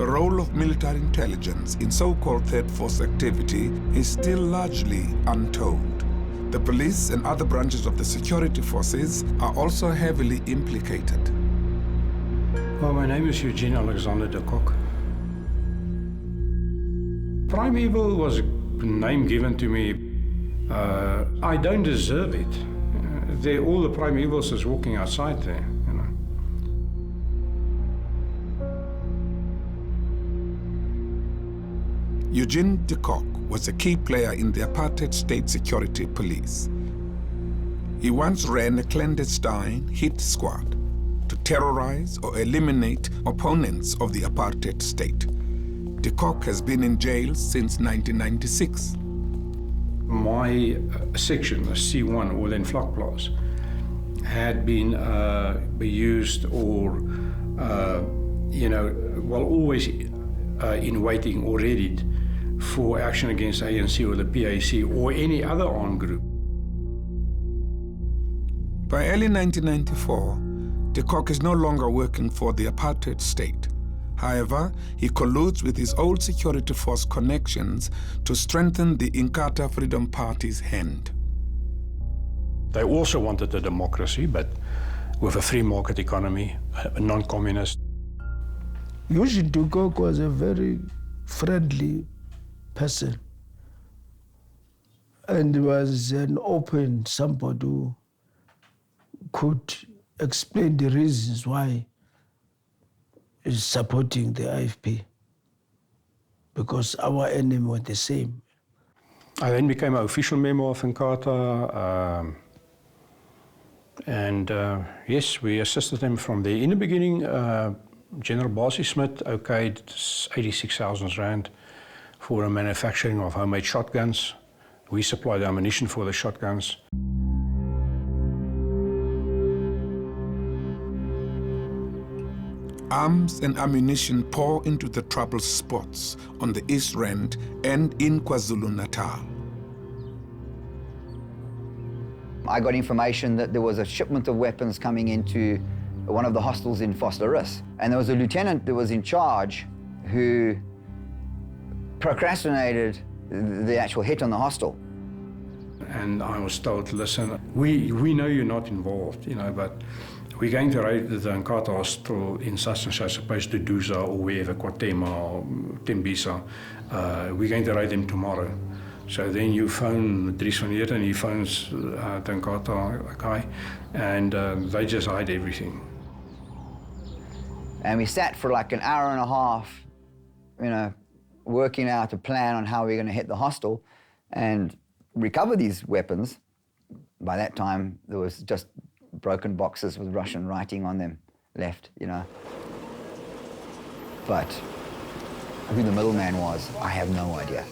The role of military intelligence in so-called third force activity is still largely untold. The police and other branches of the security forces are also heavily implicated. Well, my name is Eugene Alexander de Kock. Primeval was a name given to me. I don't deserve it. All the primevals is walking outside there, you know. Eugene de Kock was a key player in the apartheid state security police. He once ran a clandestine hit squad to terrorize or eliminate opponents of the apartheid state. De Kock has been in jail since 1996. My section, the C1, or then Vlakplaas, had been used or, always in waiting or readied for action against ANC or the PAC or any other armed group. By early 1994, de Kock is no longer working for the apartheid state. However, he colludes with his old security force connections to strengthen the eNCA Freedom Party's hand. They also wanted a democracy, but with a free market economy, non-communist. Eugene de Kock was a very friendly person and was an open somebody who could explain the reasons why is supporting the IFP, because our enemy were the same. I then became an official member of eNCA, and yes, we assisted them from there. In the beginning, General Basie Smith okayed 86,000 rand for a manufacturing of homemade shotguns. We supplied ammunition for the shotguns. Arms and ammunition pour into the troubled spots on the East Rand and in KwaZulu-Natal. I got information that there was a shipment of weapons coming into one of the hostels in Vosloorus, and there was a lieutenant that was in charge who procrastinated the actual hit on the hostel. And I was told, listen, we know you're not involved, you know, but we're going to raid the eNCA hostel in such and such, opposed to Duza or wherever, Kwatema or Tembisa. We're going to raid them tomorrow. So then you phone Dries van Heerden, he phones the eNCA guy, and they just hide everything. And we sat for like an hour and a half, you know, working out a plan on how we're going to hit the hostel and recover these weapons. By that time, there was just broken boxes with Russian writing on them left, you know. But who the middleman was, I have no idea.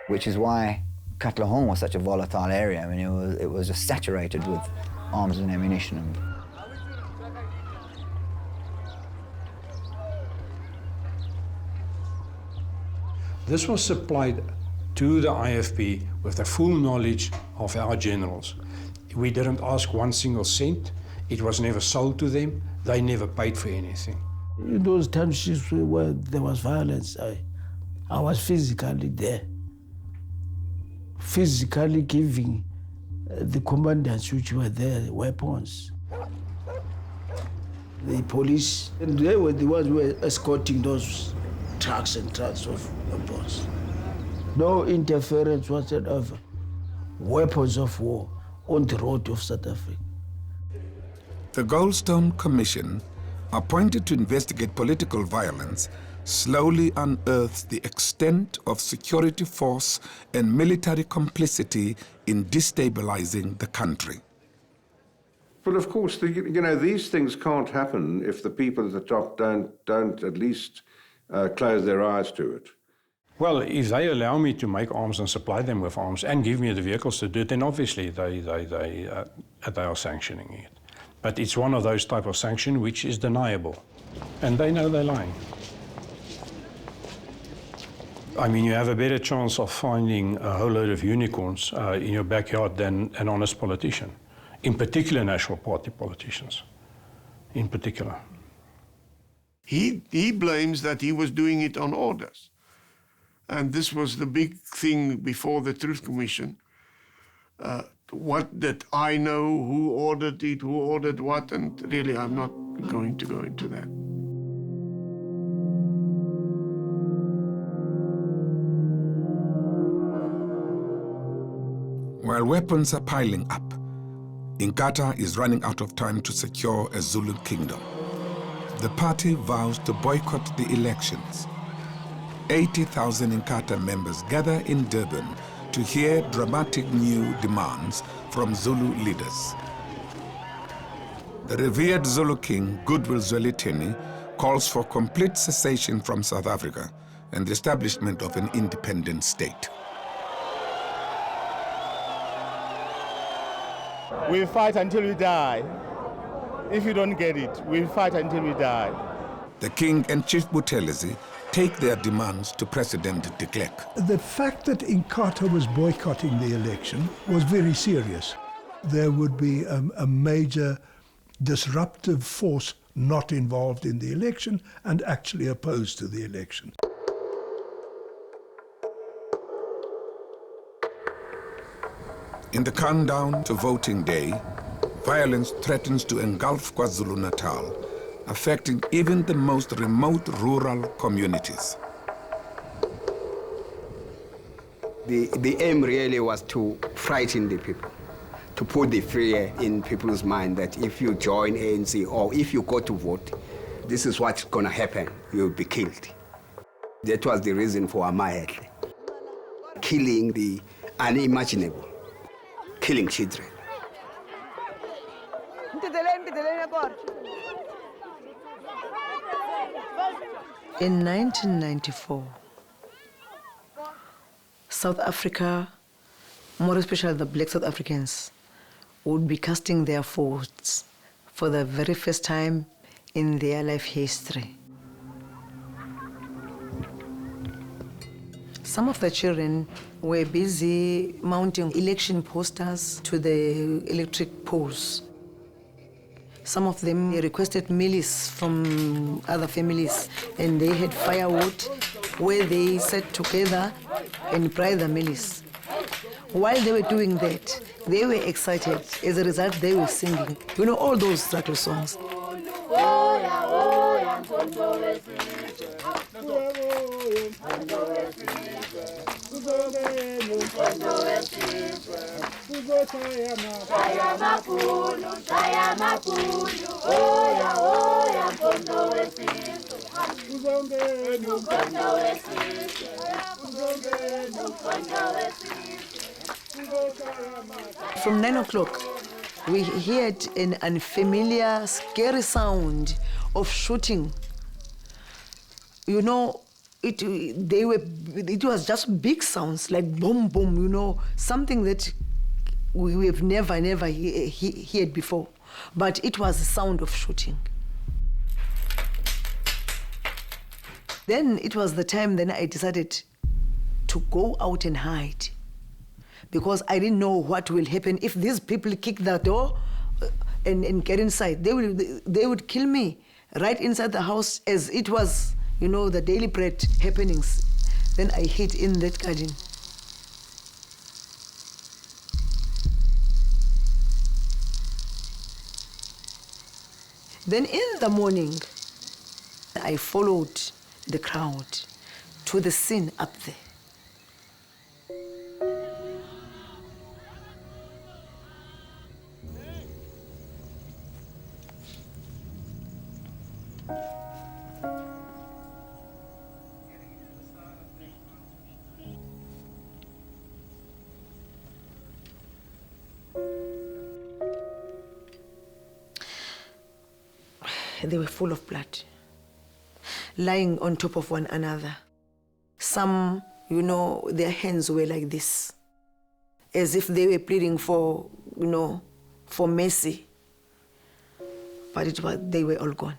Which is why Katlehong was such a volatile area. I mean, it was just saturated with arms and ammunition. This was supplied to the IFP with the full knowledge of our generals. We didn't ask one single cent. It was never sold to them. They never paid for anything. In those townships where there was violence, I was physically there, physically giving the commandants which were there weapons. The police, and they were the ones who were escorting those trucks and trucks of weapons. No interference whatsoever. Weapons of war on the road of South Africa. The Goldstone Commission, appointed to investigate political violence, slowly unearths the extent of security force and military complicity in destabilizing the country. But of course, these things can't happen if the people at the top don't at least close their eyes to it. Well, if they allow me to make arms and supply them with arms and give me the vehicles to do it, then obviously they are sanctioning it. But it's one of those type of sanction which is deniable, and they know they're lying. I mean, you have a better chance of finding a whole load of unicorns in your backyard than an honest politician, in particular National Party politicians. in particular. He blames that he was doing it on orders. And this was the big thing before the Truth Commission. What did I know? Who ordered it? Who ordered what? And really, I'm not going to go into that. While weapons are piling up, eNCA is running out of time to secure a Zulu kingdom. The party vows to boycott the elections. 80,000 eNCA members gather in Durban to hear dramatic new demands from Zulu leaders. The revered Zulu king, Goodwill Zwelithini, calls for complete cessation from South Africa and the establishment of an independent state. We'll fight until we die. If you don't get it, we'll fight until we die. The king and Chief Buthelezi take their demands to President de Klerk. The fact that eNCA was boycotting the election was very serious. There would be a major disruptive force not involved in the election and actually opposed to the election. In the countdown to voting day, violence threatens to engulf KwaZulu-Natal, affecting even the most remote rural communities. The aim really was to frighten the people, to put the fear in people's mind that if you join ANC or if you go to vote, this is what's going to happen. You'll be killed. That was the reason for Mahehle, killing the unimaginable, killing children. In 1994, South Africa, more especially the black South Africans, would be casting their votes for the very first time in their life history. Some of the children were busy mounting election posters to the electric poles. Some of them requested mealies from other families, and they had firewood where they sat together and fry the mealies. While they were doing that, they were excited. As a result, they were singing. You know, all those Zulu songs. From 9 o'clock, we heard an unfamiliar, scary sound of shooting. You know, it was just big sounds, like boom, boom, you know, something that we have never heard before. But it was the sound of shooting. Then it was the time then I decided to go out and hide, because I didn't know what will happen if these people kick the door and get inside. They would kill me right inside the house, as it was, you know, the daily bread happenings. Then I hid in that garden. Then in the morning, I followed the crowd to the scene up there. They were full of blood, lying on top of one another. Some, you know, their hands were like this, as if they were pleading for, you know, for mercy. But they were all gone.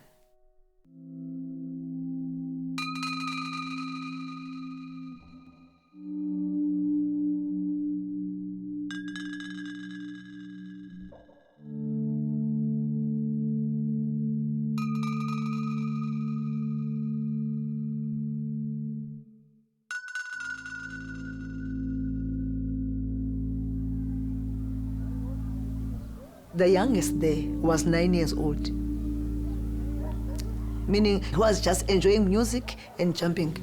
The youngest there was 9 years old, meaning he was just enjoying music and jumping,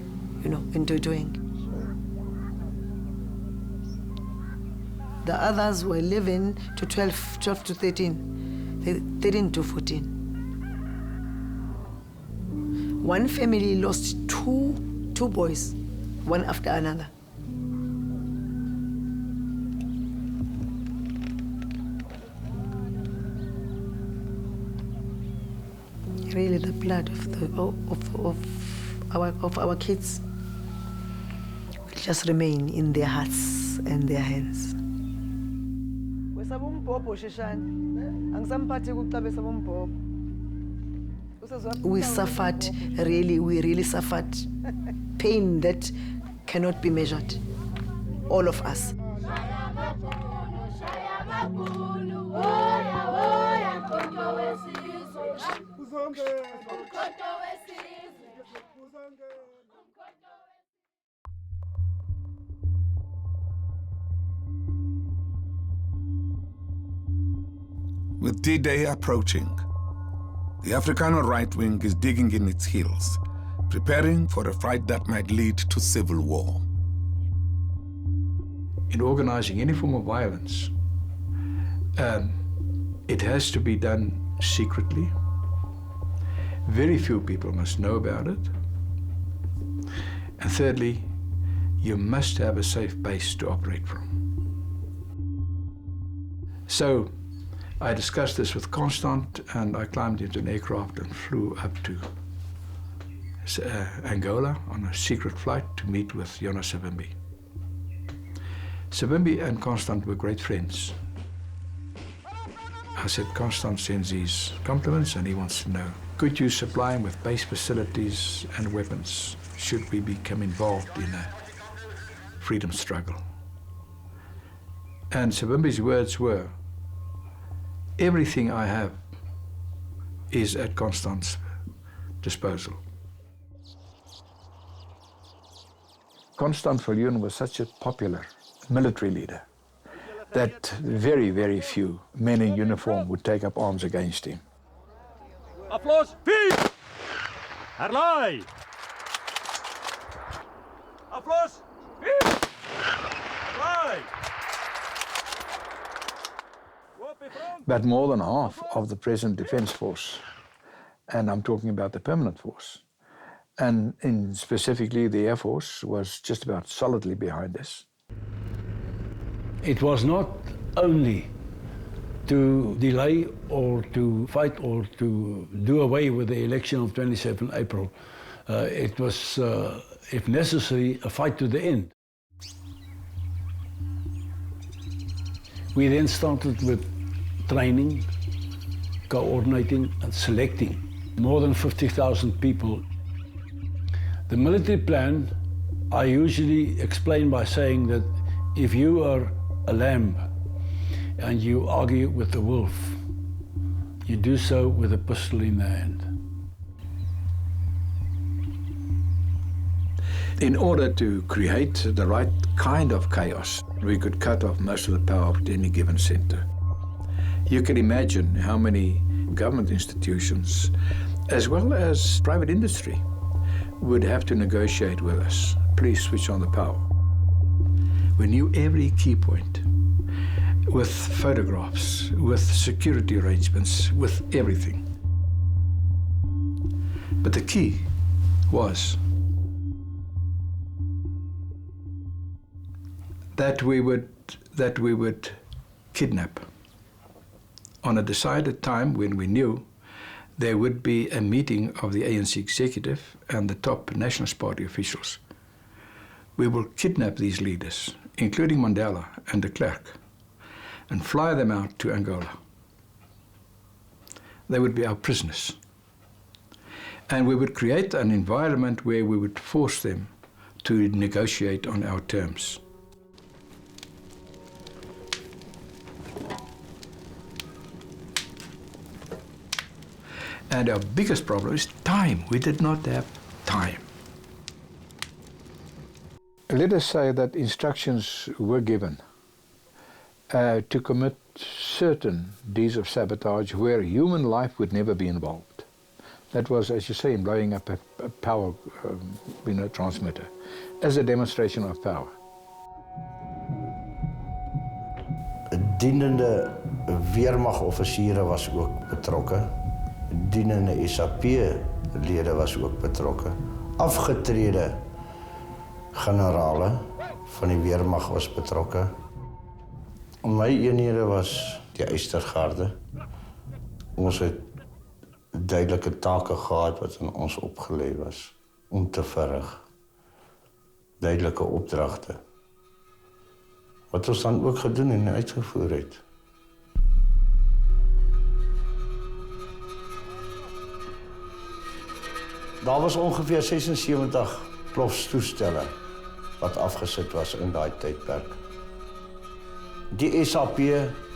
and doing. The others were 11 to 12, 12 to 13, 13 to 14. One family lost two boys, one after another. Really, the blood of our kids will just remain in their hearts and their hands. We really suffered pain that cannot be measured, all of us. With D-Day approaching, the Afrikaner right wing is digging in its heels, preparing for a fight that might lead to civil war. In organizing any form of violence, it has to be done secretly. Very few people must know about it. And thirdly, you must have a safe base to operate from. So I discussed this with Constant, and I climbed into an aircraft and flew up to Angola on a secret flight to meet with Jonas Savimbi. Savimbi and Constant were great friends. I said, Constant sends his compliments and he wants to know, could you supply him with base facilities and weapons should we become involved in a freedom struggle? And Savimbi's words were, everything I have is at Constant's disposal. Constant Viljoen was such a popular military leader that very, very few men in uniform would take up arms against him. Applaus! Peace! Herlei! Applaus! Peace! Herlei! But more than half of the present Defence Force, and I'm talking about the permanent force, and specifically the Air Force, was just about solidly behind us. It was not only to delay or to fight or to do away with the election of 27 April. It was, if necessary, a fight to the end. We then started with training, coordinating and selecting more than 50,000 people. The military plan, I usually explain by saying that if you are a lamb and you argue with the wolf, you do so with a pistol in the hand. In order to create the right kind of chaos, we could cut off most of the power at any given center. You can imagine how many government institutions, as well as private industry, would have to negotiate with us. Please switch on the power. We knew every key point, with photographs, with security arrangements, with everything. But the key was that we would kidnap on a decided time when we knew there would be a meeting of the ANC executive and the top Nationalist Party officials. We will kidnap these leaders, including Mandela and de Klerk, and fly them out to Angola. They would be our prisoners. And we would create an environment where we would force them to negotiate on our terms. And our biggest problem is time. We did not have time. Let us say that instructions were given to commit certain deeds of sabotage where human life would never be involved. That was, as you say, in blowing up a power transmitter, as a demonstration of power. Dienende weermagoffisiere was ook betrokken. Dienende SAP-lede was ook betrokken. Afgetrede generale van die weermag was betrokken. My eenhede was die Eystergarde. Ons het duidelike take gehad wat aan ons opgelê was om te verrig. Duidelike opdragte. Wat ons dan ook gedoen en uitgevoer het. Daar was ongeveer 76 plofstoestelle wat afgesit was in daai tydperk. Die SAP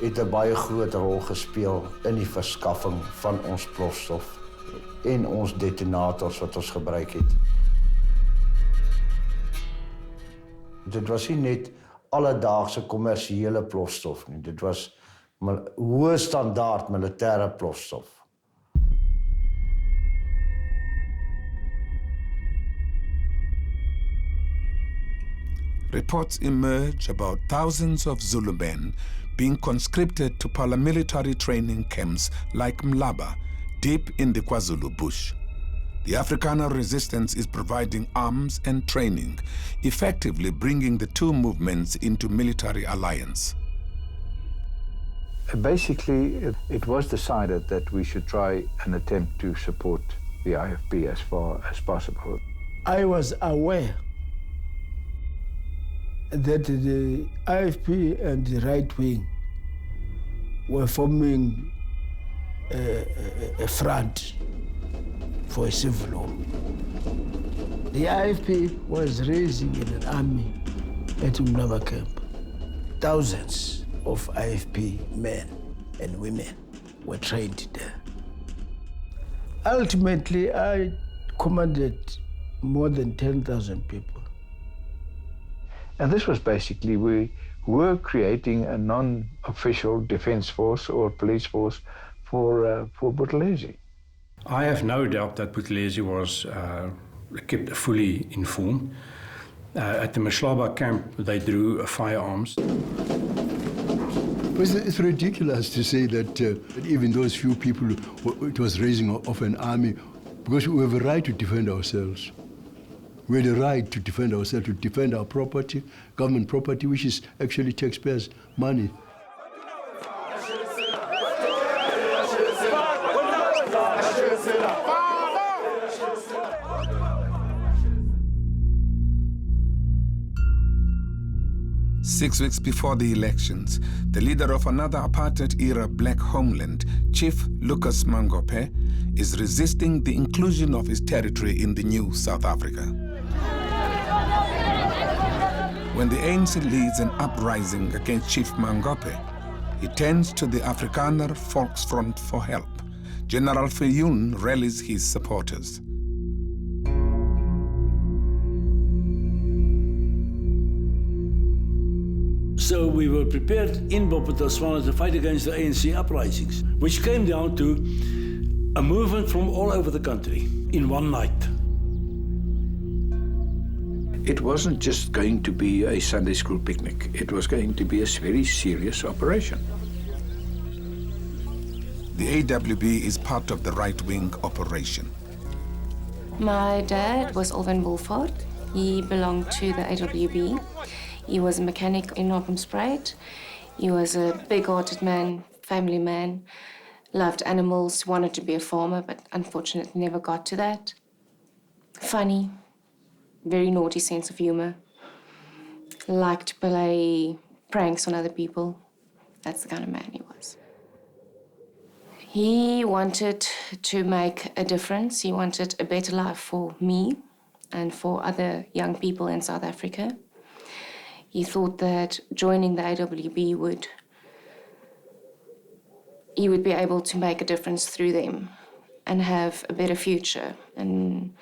het 'n baie groot rol gespeel in die verskaffing van ons plofstof en ons detonators wat ons gebruik het. Dit was nie net alledaagse kommersiële plofstof nie, dit was hoë standaard militêre plofstof. Reports emerge about thousands of Zulu men being conscripted to paramilitary training camps like Mlaba, deep in the KwaZulu bush. The Afrikaner resistance is providing arms and training, effectively bringing the two movements into military alliance. Basically, it was decided that we should try and attempt to support the IFP as far as possible. I was aware that the IFP and the right wing were forming a front for a civil war. The IFP was raising an army at Mlaba camp. Thousands of IFP men and women were trained there. Ultimately, I commanded more than 10,000 people. And this was basically, we were creating a non-official defense force or police force for Buthelezi. I have no doubt that Buthelezi was kept fully informed. At the Mlaba camp, they drew firearms. It's ridiculous to say that even those few people, it was raising of an army, because we have a right to defend ourselves. We had a right to defend ourselves, to defend our property, government property, which is actually taxpayers' money. Six weeks before the elections, the leader of another apartheid-era black homeland, Chief Lucas Mangope, is resisting the inclusion of his territory in the new South Africa. When the ANC leads an uprising against Chief Mangope, he turns to the Afrikaner Volksfront for help. General Viljoen rallies his supporters. So we were prepared in Bophuthatswana to fight against the ANC uprisings, which came down to a movement from all over the country in one night. It wasn't just going to be a Sunday school picnic. It was going to be a very serious operation. The AWB is part of the right-wing operation. My dad was Alvin Wolford. He belonged to the AWB. He was a mechanic in Northam-Spruit. He was a big-hearted man, family man, loved animals, wanted to be a farmer, but unfortunately never got to that. Funny, very naughty sense of humor. Liked to play pranks on other people. That's the kind of man he was. He wanted to make a difference. He wanted a better life for me and for other young people in South Africa. He thought that joining the AWB he would be able to make a difference through them and have a better future and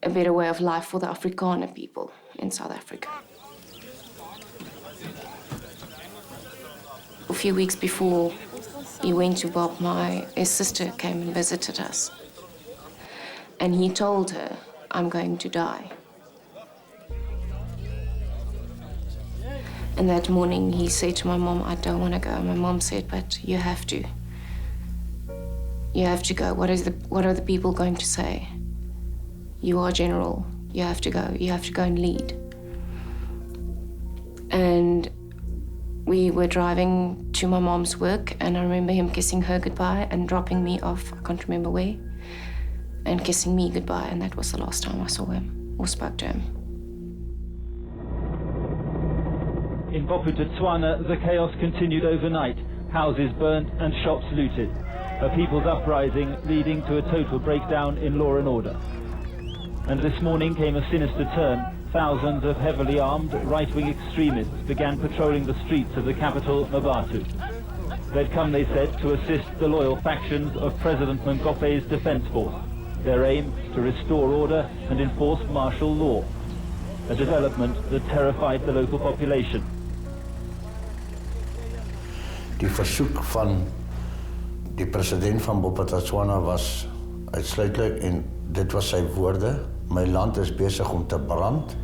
a better way of life for the Afrikaner people in South Africa. few weeks before he went to Bob, his sister came and visited us. And he told her, I'm going to die. And that morning he said to my mom, I don't want to go. My mom said, but you have to. You have to go. What are the people going to say? You are general. You have to go. You have to go and lead. And we were driving to my mom's work, and I remember him kissing her goodbye and dropping me off, I can't remember where, and kissing me goodbye, and that was the last time I saw him or spoke to him. In Bophuthatswana, the chaos continued overnight. Houses burnt and shops looted. A people's uprising leading to a total breakdown in law and order. And this morning came a sinister turn. Thousands of heavily armed right-wing extremists began patrolling the streets of the capital, Mmabatho. They'd come, they said, to assist the loyal factions of President Mngophe's defense force. Their aim, to restore order and enforce martial law. A development that terrified the local population. Die versoek van die president van Bophuthatswana was uitsluitlik, en dit was sy woorde, my land is besig om te brand.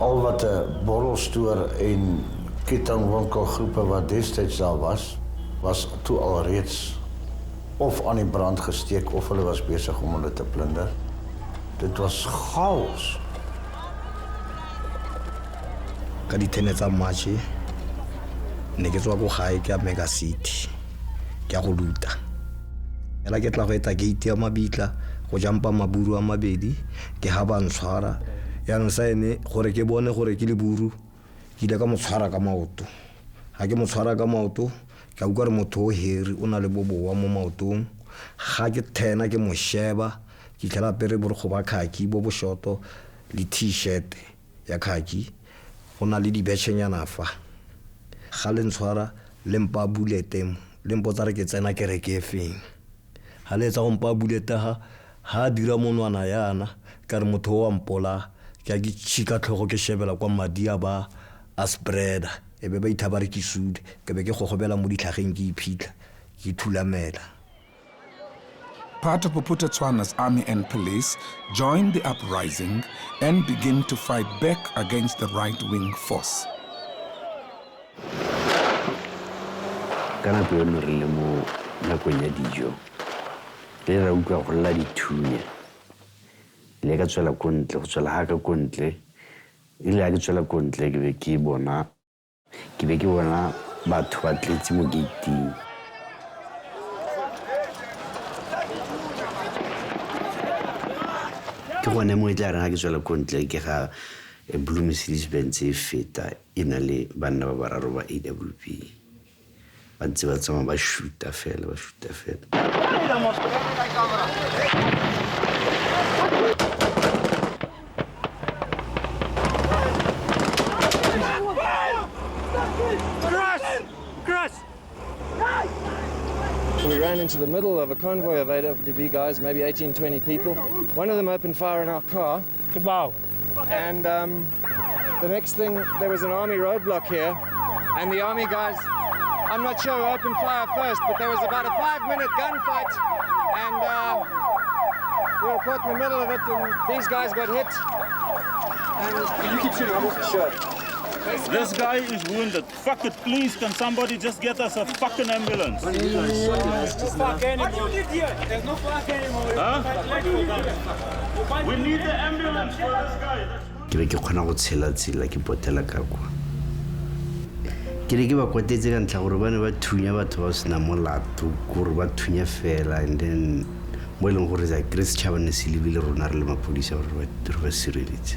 Al wat 'n borrelstoer en kettingwinkelgroepe wat destyds daar was toe alreeds of aan die brand gesteek of hulle was besig om hulle te plunder. Dit was chaos. Ka di 10 tsa March ne ke tswa go gae ke a Mega City ke a go luta. Ela ke tla go eta gate ya Mabitla go jampa maburu a mabedi ke ha ba ntshwara ya nsene gore ke bone gore ke le buru ke ile ka motshwara ka maoto. Ha ke motshwara ka maoto ka utlwa re motho o heri o na le bobowa mo maotong. Ga ke thena ke mo sheba ke tla pere borgo ba khaki bo boshoto le t-shirt ya khaki go na le dibetšhenyana fa. Ga le ntshwara le mpa bulete le mpotsa re ke tsena kereke e feng. Ha le tsa go mpa bulete ha dira monwana yana ka re motho wa mpola ke a tšhika tlhogo ke shebela kwa madia ba a spreader e be ba ithaba re ke sude ke be ke gogobela mo ditlhageng ke iphitlha ke thulamela. Part of Bophuthatswana's army and police joined the uprising and began to fight back against the right-wing force. Kana pelo re le mo nakong ya dijo le ra utlwa go lla dithunya le ka tswela kontle go tswela ha ka kontle ile ha ke tswela kontle ke be ke bona batho ba tletse mo gating. Ke gone mo itla re ha ke tswela kontle ke ga Blue Mercedes-Benz e feta e na le banna ba bararo ba AWP. Ba ntse ba tsama ba shoota fela. We ran into the middle of a convoy of AWB guys, maybe 18, 20 people. One of them opened fire in our car. And the next thing, there was an army roadblock here. And the army guys, I'm not sure who opened fire first, but there was about a 5-minute gunfight. And we were caught in the middle of it, and these guys got hit. And you keep shooting, I'm not sure. This guy is wounded. Fuck it, please, can somebody just get us a fucking ambulance? There's no fuck anymore. What do you need here? There's no fuck anymore. Huh? We need the ambulance for this guy. Ke be ke khona go tshela ke potela ka kwa. Ke re ke ba kwatetse ka ntla gore bane ba thunya batho ba sena molato gore ba thunya fela, and then mo leng gore za Chris Chabane se lebile rona re le mapodisa gore ba sireletse.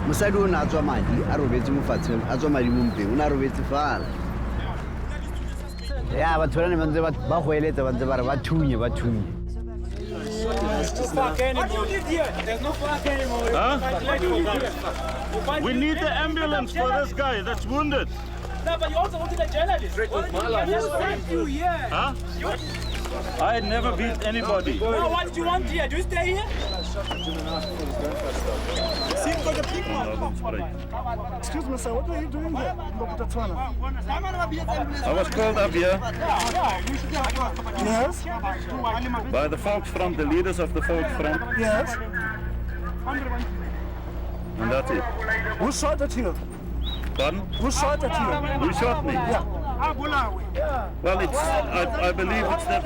Mosadi o na tswa madi a robetse mo fatsheng a tswa madi mo mpeng o na robetse fala. Ya batho ba ne ba ntse ba go eletsa ba ntse ba re ba thunye. Huh? We need the ambulance for this guy that's wounded. No, but you also wanted a journalist. Who sent you here? Huh? I had never beat anybody. No, what did you want here? Do you stay here? Excuse me, sir, what are you doing here in Bophuthatswana? I was called up here Yes? by the Volksfront, the leaders of the Volksfront, Yes? and that's it. Who shot at you? Pardon? Who shot at you? Who shot me? Yeah. Well, it's I believe it's the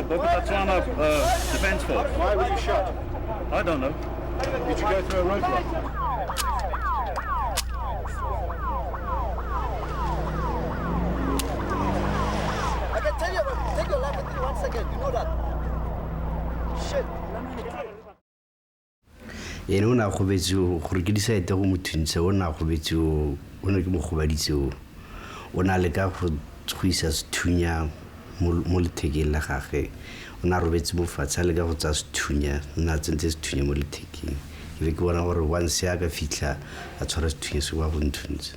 Bophuthatswana Defense Force. Why were you shot? I don't know. Did you go through a roadblock? I can tell you, take your life in 1 second. You know that. Shit. Ene o na go betse gore ke decide go mothuntshe o na go betse o ne ke mo gobaditse o na le ka go isa sethunya mo lethekeng la gagwe o na robetse mo fatshe le ka go tsa sethunya o na tsentse sethunya mo lethekeng ke be ke bona gore once ya ka fitla a tshwara sethunya se wa go nthuntshe.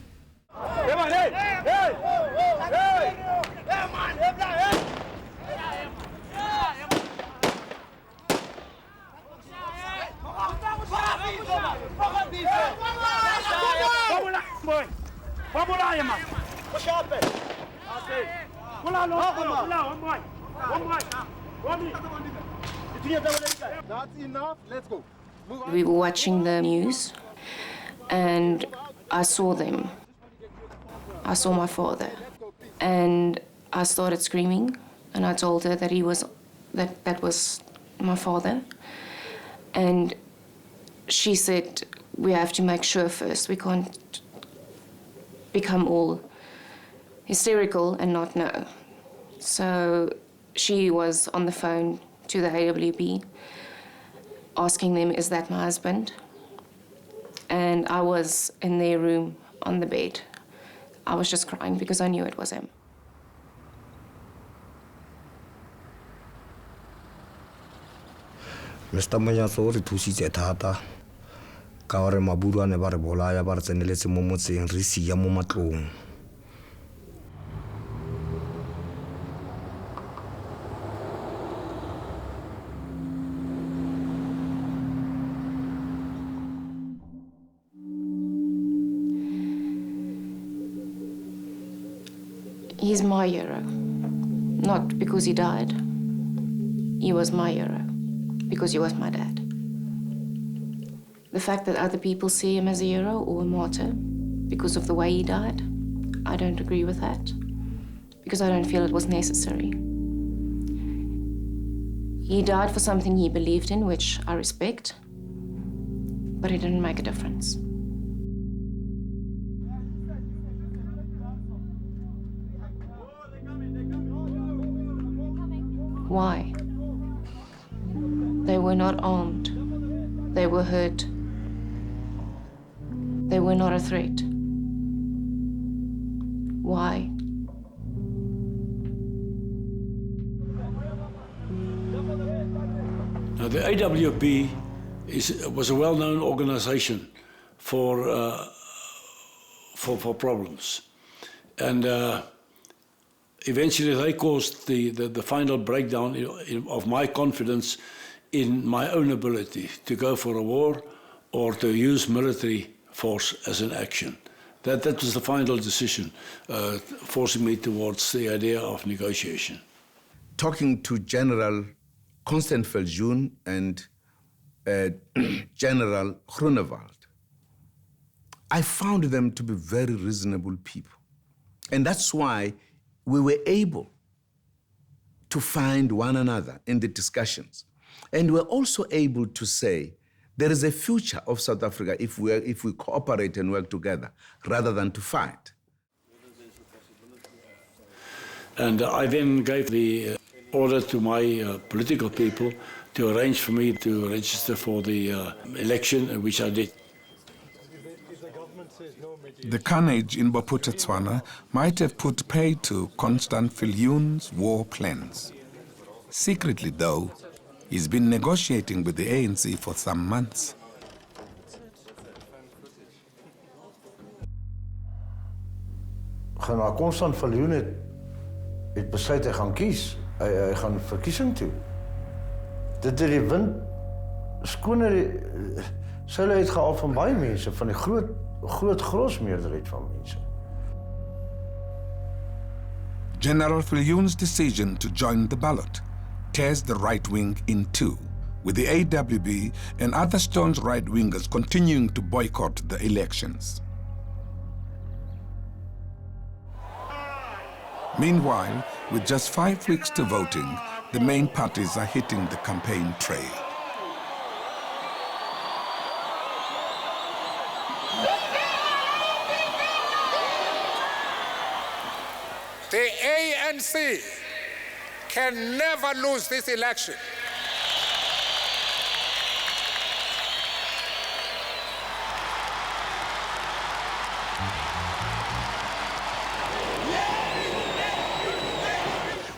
That's enough. Let's go. We were watching the news and I saw them. I saw my father and I started screaming and I told her that that was my father. And she said, we have to make sure first. We can't become all hysterical and not know. So she was on the phone to the AWB asking them, is that my husband? And I was in their room on the bed. I was just crying because I knew it was him. Mr. Mmabatho re thusitse thata ka gore maburuane ba re bolaya ba re tseneletse mo motseng re sia mo matlong. He's my hero, not because he died. He was my hero because he was my dad. The fact that other people see him as a hero or a martyr because of the way he died, I don't agree with that because I don't feel it was necessary. He died for something he believed in, which I respect, but it didn't make a difference. Why? They were not armed. They were hurt. They were not a threat. Why? Now, the AWB was a well-known organization for problems. And eventually they caused the final breakdown of my confidence in my own ability to go for a war or to use military force as an action. That was the final decision, forcing me towards the idea of negotiation. Talking to General Constant Viljoen and General Groenewald, I found them to be very reasonable people. And that's why we were able to find one another in the discussions. And we're also able to say there is a future of South Africa if we cooperate and work together rather than to fight. And I then gave the order to my political people to arrange for me to register for the election, which I did. The carnage in Bophuthatswana might have put pay to Constant Viljoen's war plans. Secretly, though, he's been negotiating with the ANC for some months. Constant Viljoen het besluit hy gaan kies. Hy gaan verkiesing toe. Dit het die wind skoner sy hulle uitgehaal van baie mense, van die groot meerderheid van mense. General Viljoen's decision to join the ballot tears the right wing in two, with the AWB and other staunch right-wingers continuing to boycott the elections. Meanwhile, with just 5 weeks to voting, the main parties are hitting the campaign trail. The ANC can never lose this election.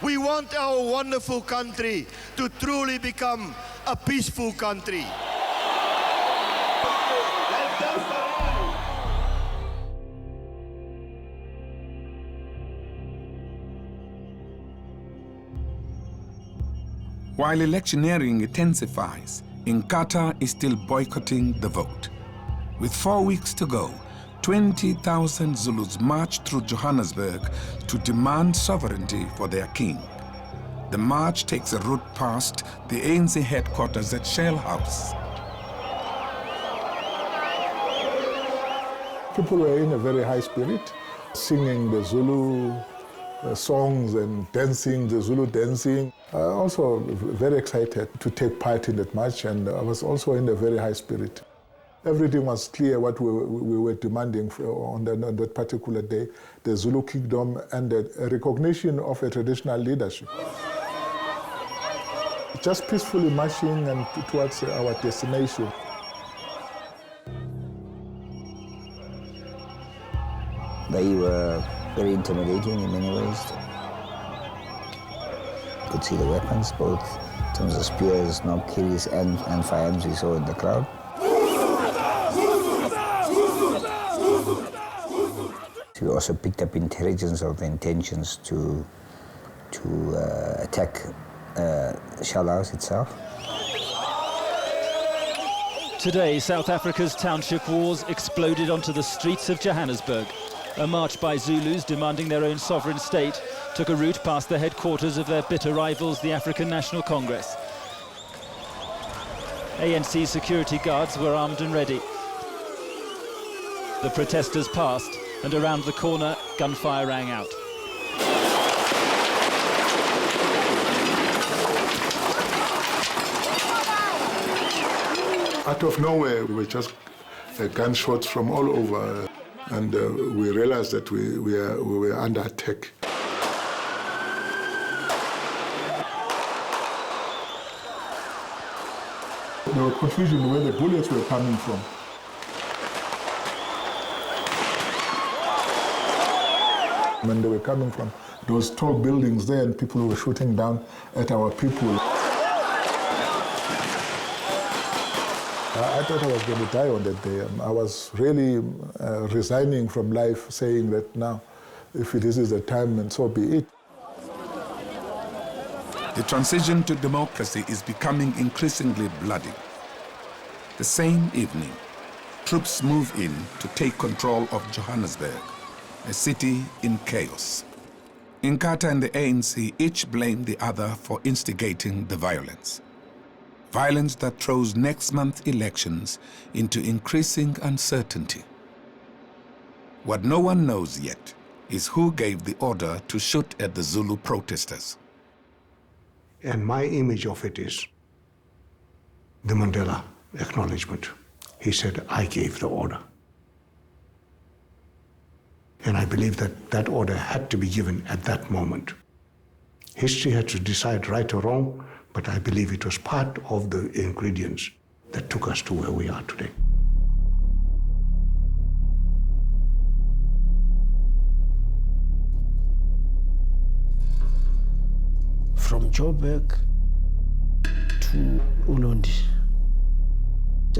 We want our wonderful country to truly become a peaceful country. While electioneering intensifies, eNCA is still boycotting the vote. With 4 weeks to go, 20,000 Zulus marched through Johannesburg to demand sovereignty for their king. The march takes a route past the ANC headquarters at Shell House. People were in a very high spirit, singing the Zulu songs and dancing, the Zulu dancing. Also very excited to take part in that march, and I was also in a very high spirit. Everything was clear what we were demanding on that particular day, the Zulu kingdom and the recognition of a traditional leadership. Just peacefully marching and towards our destination. They were very intimidating in many ways. You could see the weapons, both in terms of spears, knobkillies, and firearms we saw in the crowd. We also picked up intelligence of the intentions to attack Shell House itself. Today, South Africa's township wars exploded onto the streets of Johannesburg. A march by Zulus demanding their own sovereign state took a route past the headquarters of their bitter rivals, the African National Congress. ANC security guards were armed and ready. The protesters passed, and around the corner, gunfire rang out. Out of nowhere, we were just gunshots from all over, and we realized that we were under attack. There was confusion where the bullets were coming from. When they were coming from those tall buildings there, and people were shooting down at our people. I thought I was going to die on that day. I was really resigning from life, saying that now, if this is the time, and so be it. The transition to democracy is becoming increasingly bloody. The same evening, troops move in to take control of Johannesburg, a city in chaos. eNCA and the ANC each blame the other for instigating the violence. Violence that throws next month's elections into increasing uncertainty. What no one knows yet is who gave the order to shoot at the Zulu protesters. And my image of it is the Mandela acknowledgement. He said, I gave the order. And I believe that that order had to be given at that moment. History had to decide right or wrong, but I believe it was part of the ingredients that took us to where we are today. From Joburg to Ulundi,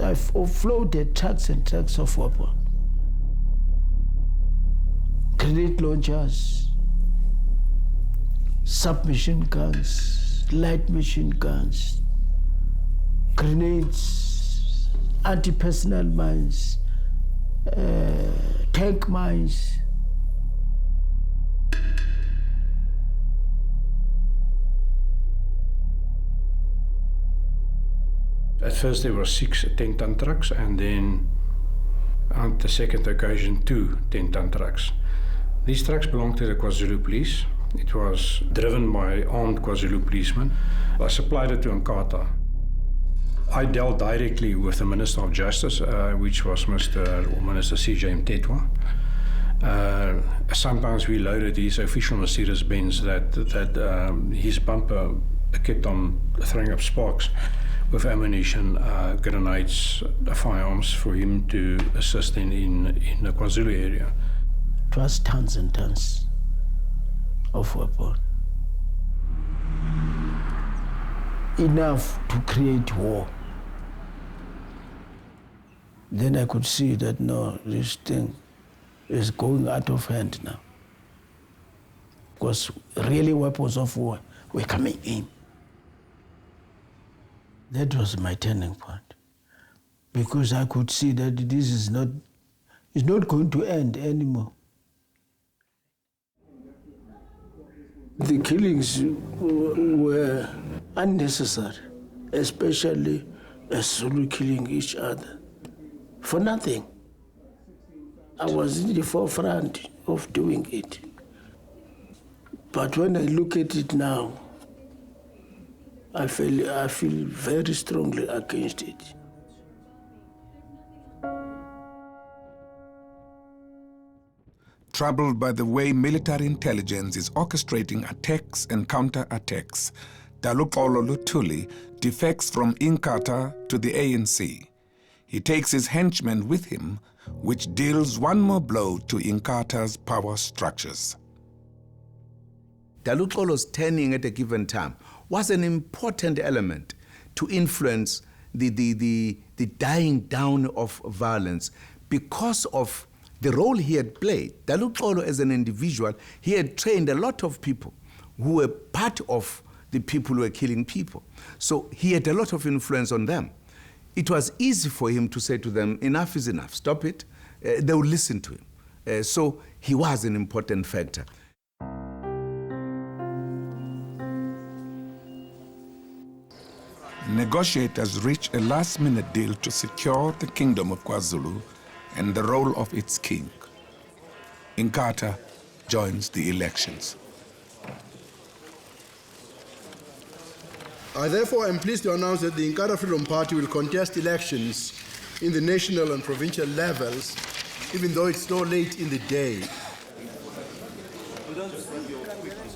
I've offloaded trucks and trucks of weapons. Grenade launchers, submachine guns, light machine guns, grenades, anti-personnel mines, tank mines. At first there were 6 10-ton trucks, and then on the second occasion 2 10-ton trucks. These trucks belonged to the KwaZulu police. It was driven by armed KwaZulu policemen. I supplied it to eNCA. I dealt directly with the Minister of Justice, which was Minister CJ Mtetwa. Sometimes we loaded his official Mercedes-Benz that his bumper kept on throwing up sparks with ammunition, grenades, firearms for him to assist in the KwaZulu area. It was tons and tons of weapons. Enough to create war. Then I could see that, no, this thing is going out of hand now. Because really weapons of war were coming in. That was my turning point. Because I could see that this is not going to end anymore. The killings were unnecessary, especially a Zulu killing each other for nothing. I was in the forefront of doing it. But when I look at it now, I feel very strongly against it. Troubled by the way military intelligence is orchestrating attacks and counter-attacks, Daluxolo Luthuli defects from eNCA to the ANC. He takes his henchmen with him, which deals one more blow to eNCA's power structures. Daluxolo's turning at a given time was an important element to influence the dying down of violence because of the role he had played. Daluxolo as an individual, he had trained a lot of people who were part of the people who were killing people. So he had a lot of influence on them. It was easy for him to say to them, enough is enough, stop it. They would listen to him. So he was an important factor. Negotiators reach a last-minute deal to secure the kingdom of KwaZulu and the role of its king. eNCA joins the elections. I therefore am pleased to announce that the eNCA Freedom Party will contest elections in the national and provincial levels, even though it's so late in the day.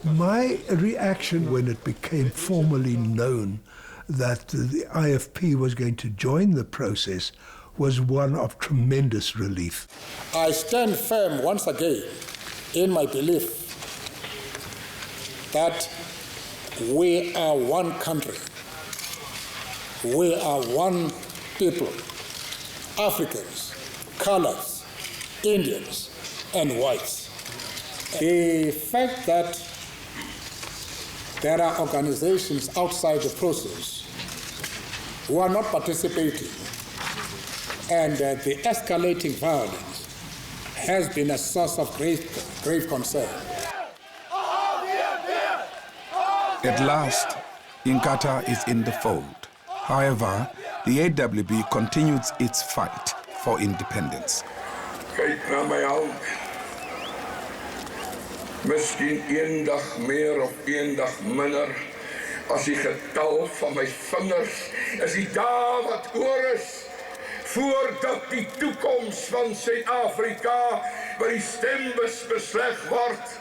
My reaction when it became formally known that the IFP was going to join the process was one of tremendous relief. I stand firm once again in my belief that we are one country, we are one people, Africans, colors, Indians, and whites. The fact that there are organizations outside the process who are not participating, and the escalating violence has been a source of grave concern. At last, eNCA is in the fold. However, the AWB continues its fight for independence. Kyk na my hand. Miskien eendag meer of eendag minder. As die getal van my vingers is die dae wat oor is, voordat die toekoms van Suid-Afrika by die stembus besleg word.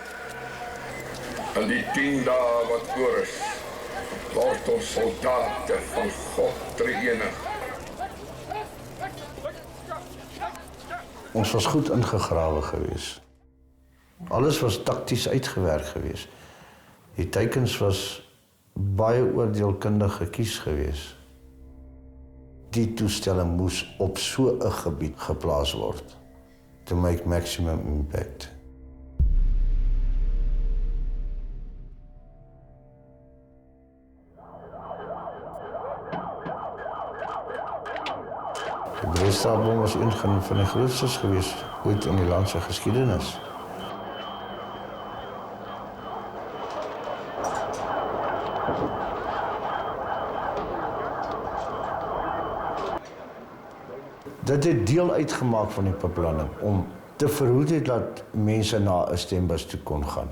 En die 10 dae wat oor is, word ons soldate van God drie-enig. Ons was goed ingegrawe gewees. Alles was takties uitgewerk gewees. Die teikens was baie oordeelkundig gekies gewees. Die toestelle moes op so 'n gebied geplaas word to make maximum impact. straatbom was een van die grootstes geweest ooit in die land se geskiedenis. Dit het deel uitgemaak van die beplanning om te verhoed het dat mense na 'n stembus toe kon gaan.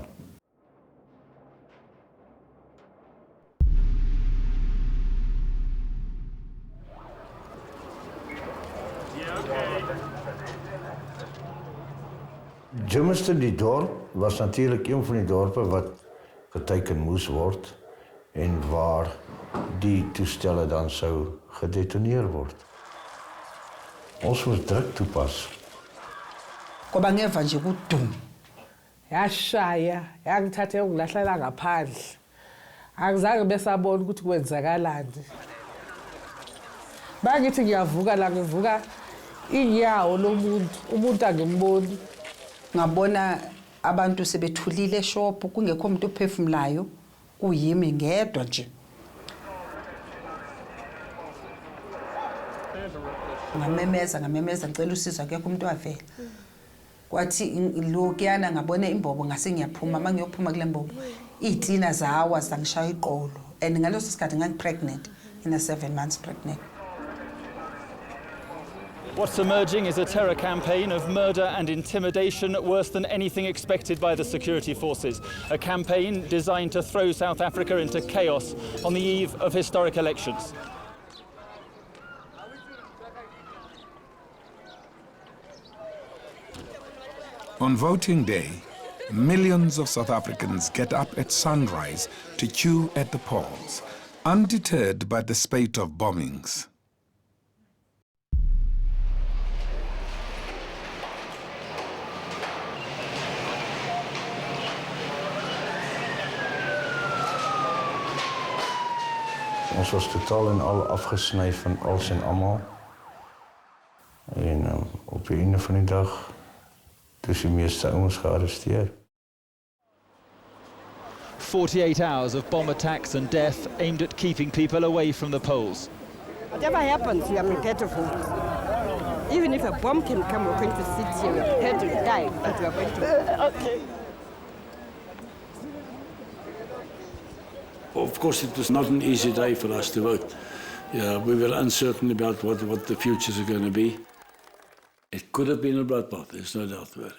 Germiston, die dorp, was natuurlijk een van die dorpen wat geteken moest worden en waar die toestellen dan zou gedetoneerd worden. Ons moest druk toepassen. Ngoba ngeva nje kudum. Yashaya, yangithatha engilahlela ngaphandle. Akuzange besabona ukuthi kwenzakalani. Bakithi ngiyavuka la ngivuka inyawo lomuntu, umuntu angimboni. Ngabona abantu sebethulile eshop kungekho umuntu ophefumulayo, kuyimi ngedwa nje. Ngamemeza ngicela usizo akekho umuntu wavela. Kwathi lokuyana ngabona imbobo ngase ngiyaphuma mangiyophuma kule mbobo. Izitina zawa zangishaya iqolo and ngaleso sikhathi ngangipregnant, ina 7 months pregnant. What's emerging is a terror campaign of murder and intimidation worse than anything expected by the security forces. A campaign designed to throw South Africa into chaos on the eve of historic elections. On voting day, millions of South Africans get up at sunrise to queue at the polls, undeterred by the spate of bombings. Ons was totaal en al afgesny van alles en almal. En op die einde van die dag is die meeste ouens gearresteer. 48 hours of bomb attacks and death aimed at keeping people away from the polls. Whatever happens, we are prepared to vote. Even if a bomb can come, we're going to sit here. We're prepared to die, but we are going to. Okay. Of course, it was not an easy day for us to vote. Yeah, we were uncertain about what the futures are going to be. It could have been a bloodbath, there's no doubt about it.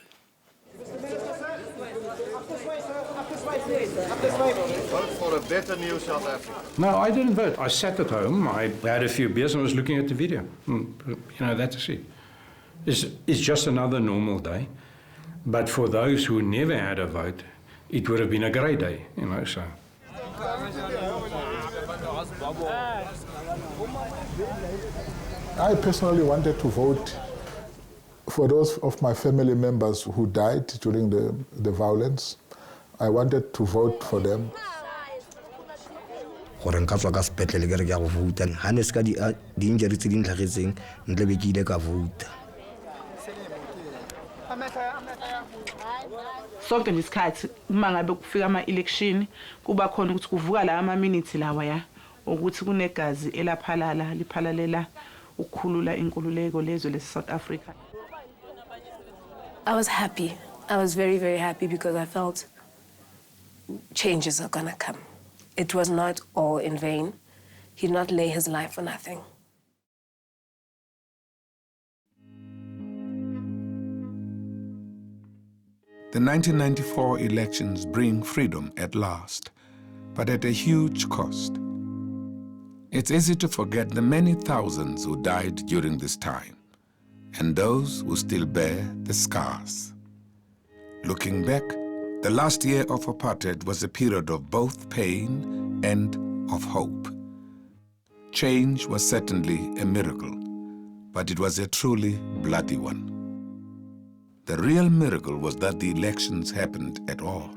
Vote for a better new South Africa. No, I didn't vote. I sat at home, I had a few beers and was looking at the video. You know, that's it. It's just another normal day. But for those who never had a vote, it would have been a great day, you know, so. I personally wanted to vote for those of my family members who died during the violence. I wanted to vote for them. Gore nka tswa ka sepetlele ke re ke a go vouta ha ne se ka di injury tse di ntlhagetseng ntle be ke ile ka vouta. Sonke ngesikhathi uma ngabe kufika ama-election kuba khona ukuthi kuvuka la ama-minutes lawa ya ukuthi kunegazi elaphalala liphalalela ukukhulula inkululeko lezwe lese-South Africa. I was happy. I was very, very happy because I felt changes are gonna come. It was not all in vain. He did not lay his life for nothing. The 1994 elections bring freedom at last, but at a huge cost. It's easy to forget the many thousands who died during this time, and those who still bear the scars. Looking back, the last year of apartheid was a period of both pain and of hope. Change was certainly a miracle, but it was a truly bloody one. The real miracle was that the elections happened at all.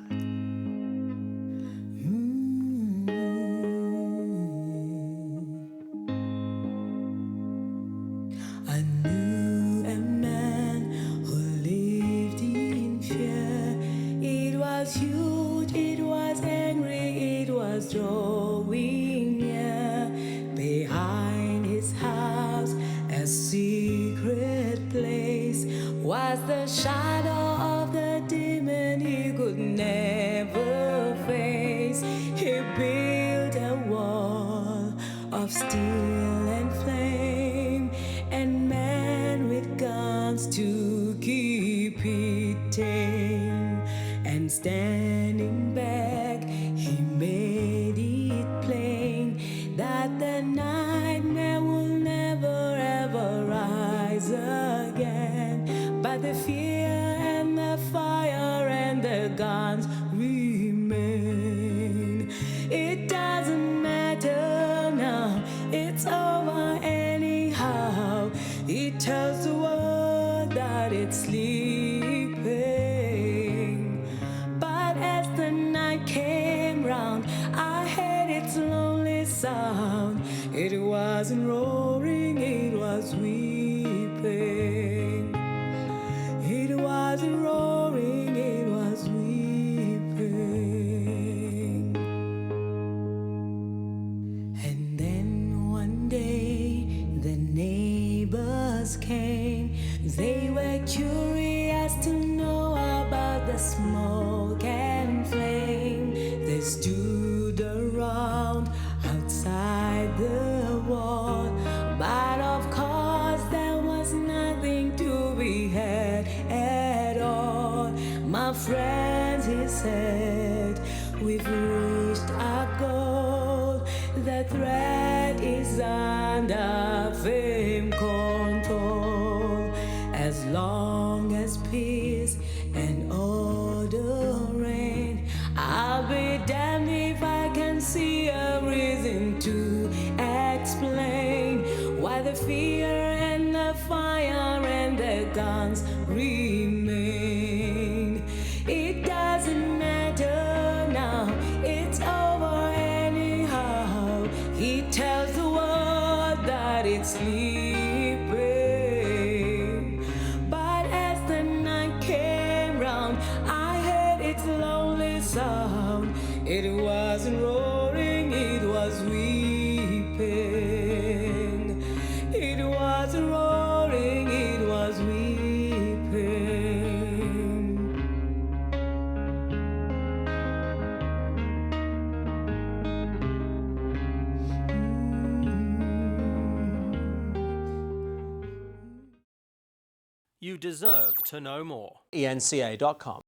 I knew a man who lived in fear. It was huge, it was angry, it was drawing near. Behind his house, a secret shadow of the demon he could never face. He built a wall of steel and flame, and men with guns to keep it tame. And standing back, he made it plain that the nightmare will never ever rise again. But the fear and the fire and the guns remain. It doesn't matter now, it's over anyhow. It tells the world that it's sleeping. But as the night came round, I heard its lonely sound. It wasn't roaring, it was weeping. It wasn't roaring, it was weeping. And then one day the neighbors came. They were curious to know about the smoke and flame. They stood around outside the wall, but of course there was nothing to be had at all. My friends, he said, we've reached our goal. The threat is under fame control. As long as peace and order reign, I'll be damned if I can see a reason to explain why the fear and the fire and the guns remain. It doesn't matter now, it's over anyhow. He tells the world that it's sleeping. But as the night came round, I heard its lonely sound. It wasn't roaring, it was weeping. It wasn't roaring, it was weeping. You deserve to know more. eNCA.com.